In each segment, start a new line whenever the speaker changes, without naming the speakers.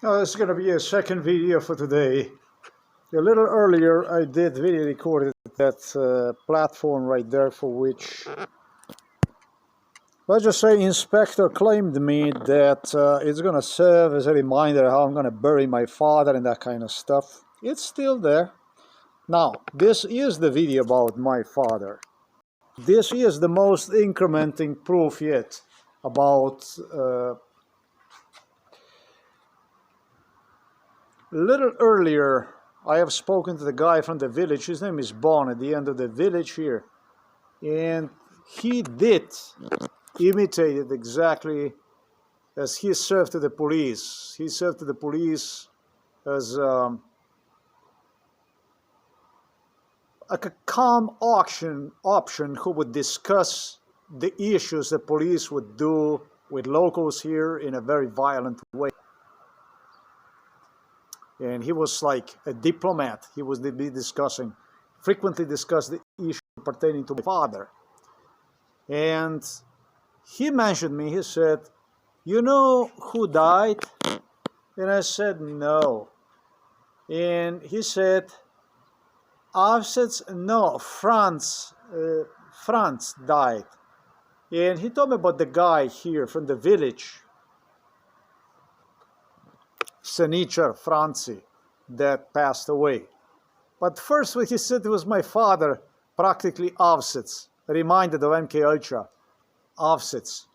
This is going to be a second video for today. A little earlier I did video recorded that platform right there for which, let's just say, inspector claimed me that it's going to serve as a reminder how I'm going to bury my father and that kind of stuff. It's still there. Now, this is the video about my father. This is the most incrementing proof yet about a little earlier, I have spoken to the guy from the village. His name is Bon, at the end of the village here. And he did imitate it exactly as he served to the police. He served to the police as like a calm option who would discuss the issues the police would do with locals here in a very violent way. And he was like a diplomat. He was frequently discussed the issue pertaining to my father. And he mentioned me. He said, "You know who died?" And I said, "No." And he said, "Auschwitz? No, Franz died." And he told me about the guy here from the village, Senicher Franzi, that passed away. But first what he said was my father, practically Auschwitz, reminded of MK Ultra, Auschwitz.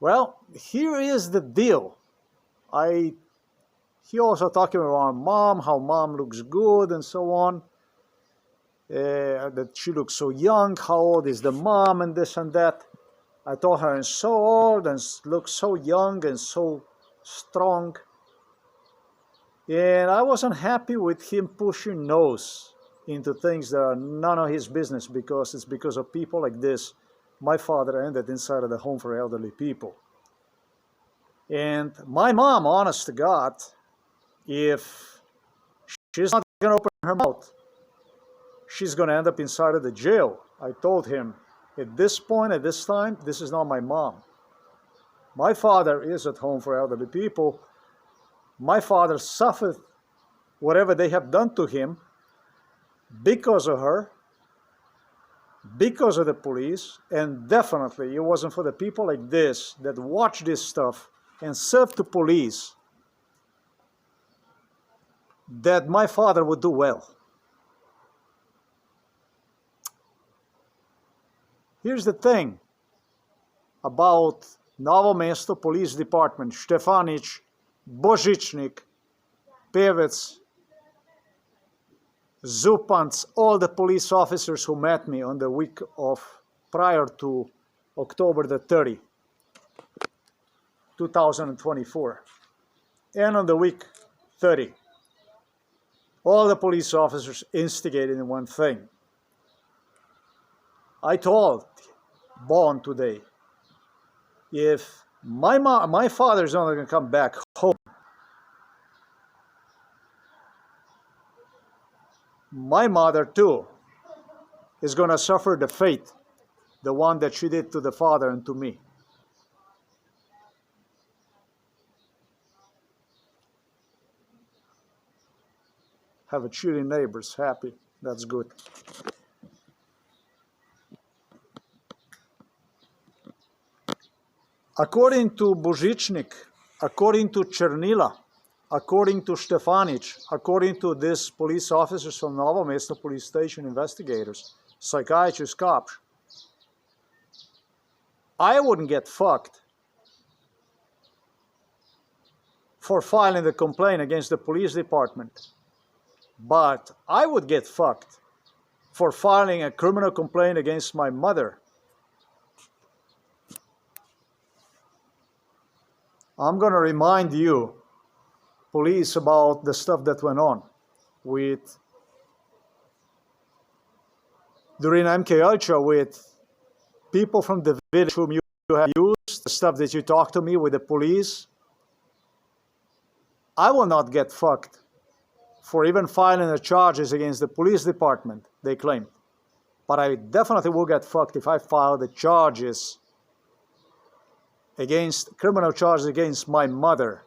Well, here is the deal. He also talking about mom, how mom looks good and so on, that she looks so young, how old is the mom and this and that. I told her, and so old and looks so young and so strong. And I wasn't happy with him pushing nose into things that are none of his business, because it's because of people like this my father ended inside of the home for elderly people. And my mom, honest to God, if she's not going to open her mouth, she's going to end up inside of the jail. I told him, at this point, at this time, this is not my mom. My father is at home for elderly people. My father suffered whatever they have done to him because of her, because of the police, and definitely it wasn't for the people like this that watch this stuff and serve to police that my father would do well. Here's the thing about Novo Mesto Police Department, Stefanic, Božičnik, Pevec, Zupanc, all the police officers who met me on the week of prior to October the 30th, 2024, and on the week 30, all the police officers instigated in one thing. I told Bon today, if my father's not going to come back home, my mother too is going to suffer the fate, the one that she did to the father and to me. Have a cheering neighbors, happy, that's good. According to Božičnik, according to Černila, according to Stefanic, according to these police officers from Novo Mesto Police Station, investigators, psychiatrists, cops, I wouldn't get fucked for filing the complaint against the police department, but I would get fucked for filing a criminal complaint against my mother. I'm going to remind you, police, about the stuff that went on with during MK Ultra with people from the village whom you have used, the stuff that you talked to me with the police. I will not get fucked for even filing the charges against the police department, they claimed. But I definitely will get fucked if I file the charges criminal charges against my mother.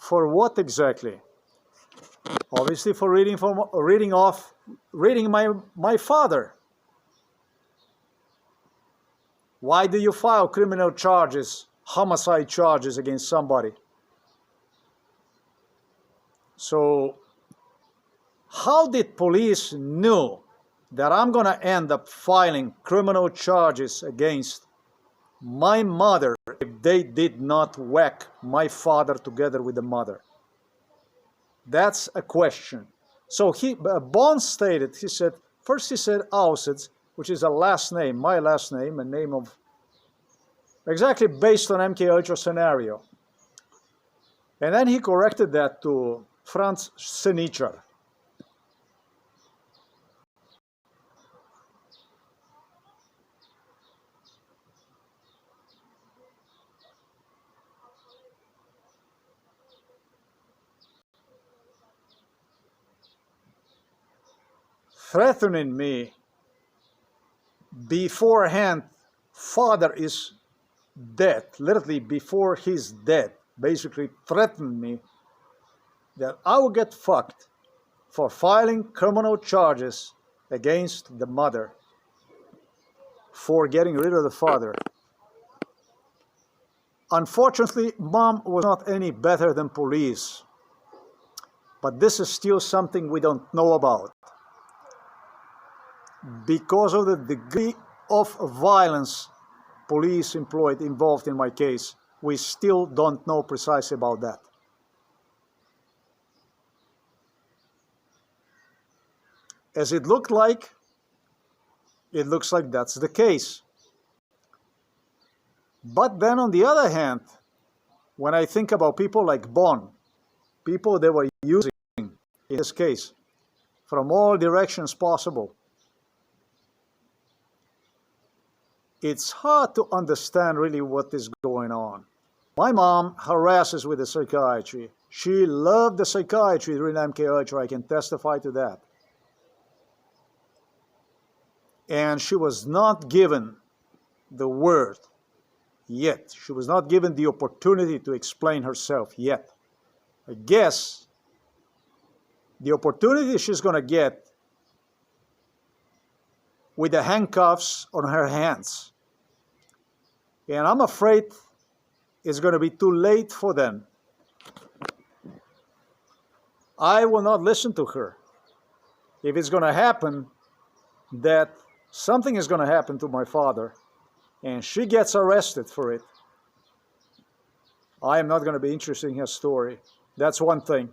For what exactly? Obviously for reading my father. Why do you file criminal charges, homicide charges against somebody? So how did police know that I'm gonna end up filing criminal charges against my mother if they did not whack my father together with the mother? That's a question. So Bond stated, he said Auschwitz, which is a last name, my last name, a name of, exactly based on MK Ultra scenario. And then he corrected that to Franz Senicher. Threatening me beforehand, father is dead, literally before he's dead, basically threatened me that I will get fucked for filing criminal charges against the mother for getting rid of the father. Unfortunately, mom was not any better than police, but this is still something we don't know about. Because of the degree of violence police involved in my case, we still don't know precisely about that. As it looks like that's the case. But then on the other hand, when I think about people like Bond, people they were using in this case from all directions possible, it's hard to understand really what is going on. My mom harasses with the psychiatry. She loved the psychiatry during MK Ultra, I can testify to that. And she was not given the word yet. She was not given the opportunity to explain herself yet. I guess the opportunity she's going to get with the handcuffs on her hands. And I'm afraid it's going to be too late for them. I will not listen to her. If it's going to happen that something is going to happen to my father and she gets arrested for it, I am not going to be interested in her story. That's one thing.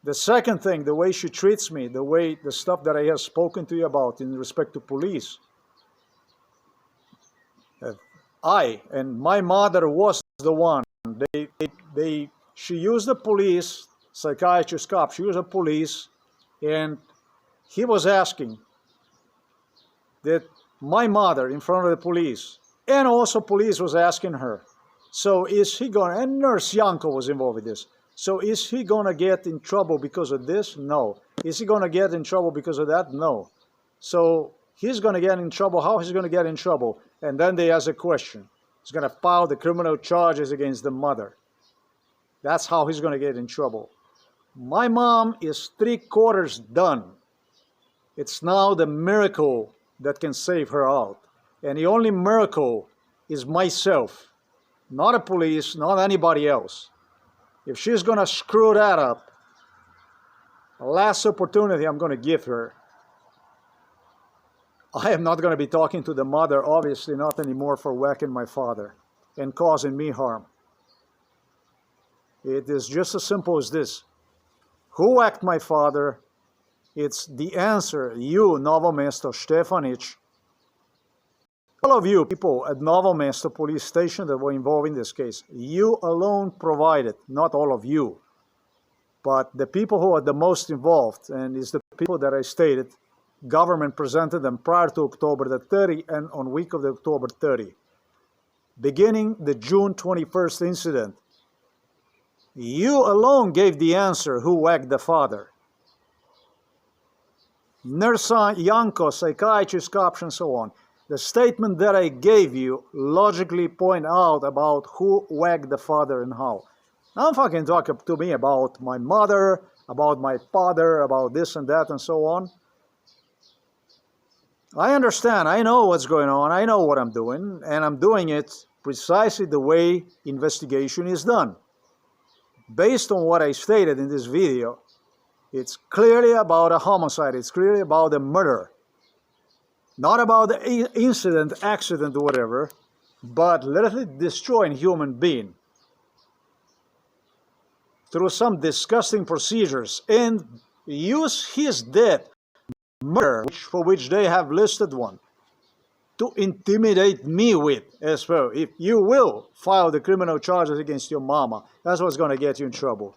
The second thing, the way she treats me, the stuff that I have spoken to you about in respect to police. I and my mother was the one. She used the police, psychiatrist, cop. She used the police, and he was asking that my mother in front of the police, and also police was asking her. So is he going? And Nurse Yanko was involved with this. So is he going to get in trouble because of this? No. Is he going to get in trouble because of that? No. So he's going to get in trouble. How is he going to get in trouble? And then they ask a question. He's going to file the criminal charges against the mother. That's how he's going to get in trouble. My mom is 3/4 done. It's now the miracle that can save her out. And the only miracle is myself. Not a police, not anybody else. If she's going to screw that up, the last opportunity I'm going to give her, I am not going to be talking to the mother, obviously not anymore, for whacking my father and causing me harm. It is just as simple as this. Who whacked my father? It's the answer, you, Novo Mesto, Stefanic. All of you people at Novo Mesto police station that were involved in this case, you alone provided, not all of you, but the people who are the most involved, and it's the people that I stated, government presented them prior to October the 30 and on week of the October 30. Beginning the June 21st incident, you alone gave the answer who whacked the father. Nurse Yanko, psychiatrist, cops, and so on. The statement that I gave you logically point out about who whacked the father and how. Don't fucking talk to me about my mother, about my father, about this and that and so on. I understand, I know what's going on, I know what I'm doing, and I'm doing it precisely the way investigation is done. Based on what I stated in this video, it's clearly about a homicide, it's clearly about a murder. Not about the incident, accident, whatever, but literally destroying human being through some disgusting procedures and use his death, murder, for which they have listed one, to intimidate me with as well. If you will file the criminal charges against your mama, that's what's going to get you in trouble.